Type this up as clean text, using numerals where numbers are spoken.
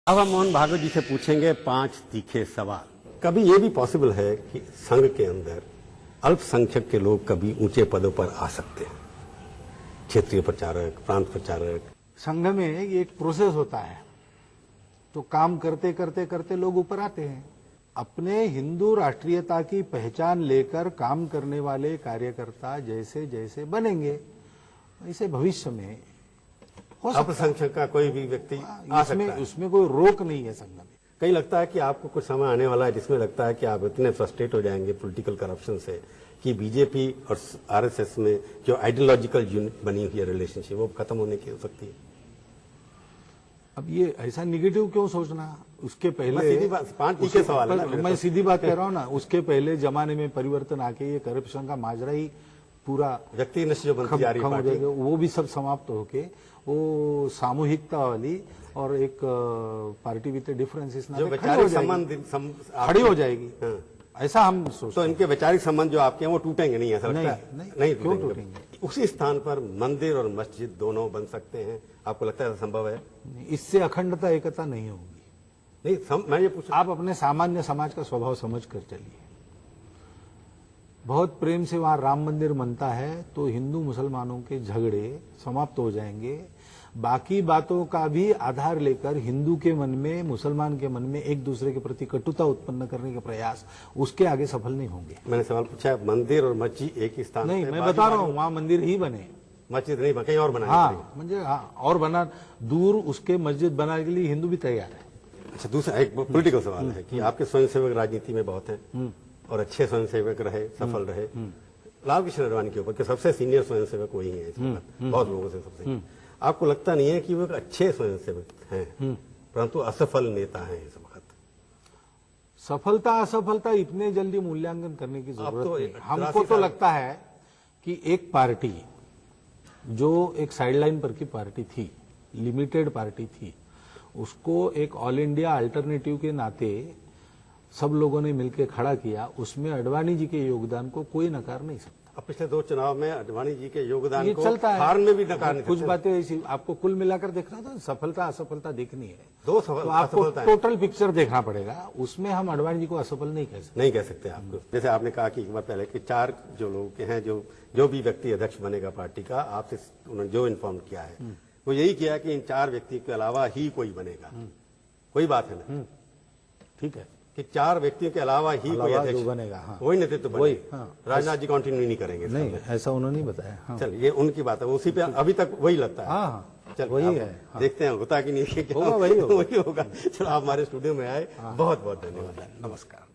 अब हम मोहन भागवत जी से पूछेंगे 5 तीखे सवाल। कभी ये भी पॉसिबल है कि संघ के अंदर अल्पसंख्यक के लोग कभी ऊंचे पदों पर आ सकते हैं? क्षेत्रीय प्रचारक, प्रांत प्रचारक। संघ में ये एक प्रोसेस होता है, तो काम करते करते करते लोग ऊपर आते हैं। अपने हिंदू राष्ट्रीयता की पहचान लेकर काम करने वाले कार्यकर्ता जैसे जैसे बनेंगे वैसे भविष्य में हो सकता है। अल्पसंख्यक का कोई भी व्यक्ति आ सकता है। उसमें कोई रोक नहीं है संघ में। कहीं लगता है कि आपको कुछ समय आने वाला है जिसमें लगता है कि आप इतने फ्रस्ट्रेट हो जाएंगे पॉलिटिकल करप्शन से कि बीजेपी और आरएसएस में जो आइडियोलॉजिकल यूनिट बनी हुई है रिलेशनशिप वो खत्म होने की हो सकती है। अब ये ऐसा निगेटिव क्यों सोचना? उसके पहले सीधी बात, 5 तीखे सवाल है ना। मैं सीधी बात कह रहा हूँ ना, उसके पहले जमाने में परिवर्तन आके ये करप्शन का माजरा ही पूरा व्यक्ति नष्ट जो बनती जा रही है पार्टी, वो भी सब समाप्त होके वो सामूहिकता वाली और एक पार्टी विद डिफरेंसेस जो वैचारिक संबंध खड़ी हो जाएगी। ऐसा हम सोचते तो इनके वैचारिक संबंध जो आपके हैं वो टूटेंगे नहीं, ऐसा लगता है? नहीं, क्यों टूटेंगे? उसी स्थान पर मंदिर और मस्जिद दोनों बन सकते हैं, आपको लगता है संभव है? इससे अखंडता एकता नहीं होगी। नहीं, मैं ये पूछ, आप अपने सामान्य समाज का स्वभाव समझ कर चलिए। बहुत प्रेम से वहां राम मंदिर बनता है तो हिंदू मुसलमानों के झगड़े समाप्त हो जाएंगे। बाकी बातों का भी आधार लेकर हिंदू के मन में, मुसलमान के मन में एक दूसरे के प्रति कटुता उत्पन्न करने के प्रयास उसके आगे सफल नहीं होंगे। मैंने सवाल पूछा मंदिर और मस्जिद एक ही स्थान नहीं, मैं बता रहा हूँ वहां मंदिर ही बने, मस्जिद नहीं, कहीं और बनाए। हाँ, और बना दूर उसके मस्जिद बनाने के लिए हिंदू भी तैयार है। अच्छा, दूसरा एक पॉलिटिकल सवाल है कि आपके स्वयंसेवक राजनीति में बहुत हैं और अच्छे स्वयंसेवक रहे, सफल रहे। लाल कृष्ण आडवाणी के ऊपर के सबसे सीनियर स्वयंसेवक वही है इस वक्त, बहुत लोगों से सबसे। आपको लगता नहीं है कि वो एक अच्छे स्वयंसेवक हैं परंतु असफल नेता हैं इस वक्त? सफलता असफलता इतने जल्दी मूल्यांकन करने की जरूरत नहीं। हमको तो लगता है कि एक पार्टी जो एक साइडलाइन पर की पार्टी थी, लिमिटेड पार्टी थी, उसको एक ऑल इंडिया अल्टरनेटिव के नाते सब लोगों ने मिलकर खड़ा किया। उसमें आडवाणी जी के योगदान को कोई नकार नहीं सकता। अब पिछले 2 चुनाव में आडवाणी जी के योगदान को चलता है, हार में भी नकार नहीं। कुछ बातें ऐसी आपको कुल मिलाकर देखना था, सफलता असफलता देखनी है, 2 तो आपको टोटल पिक्चर देखना पड़ेगा। उसमें हम आडवाणी जी को असफल नहीं कह सकते। आपको जैसे आपने कहा कि एक बार पहले कि 4 जो लोग हैं, जो भी व्यक्ति अध्यक्ष बनेगा पार्टी का, आपसे उन्होंने जो इन्फॉर्म किया है वो यही किया कि इन 4 व्यक्ति के अलावा ही कोई बनेगा। कोई बात है ना? ठीक है कि 4 व्यक्तियों के अलावा ही कोई अध्यक्ष बनेगा। वही नेतृत्व बनेगा। राजनाथ जी कंटिन्यू नहीं करेंगे? नहीं, ऐसा उन्होंने बताया। चलिए, ये उनकी बात है, उसी पे अभी तक वही लगता है। चल वही है, देखते हैं होता कि नहीं, होगा, वही होगा। चलो, आप हमारे स्टूडियो में आए, बहुत बहुत धन्यवाद। नमस्कार।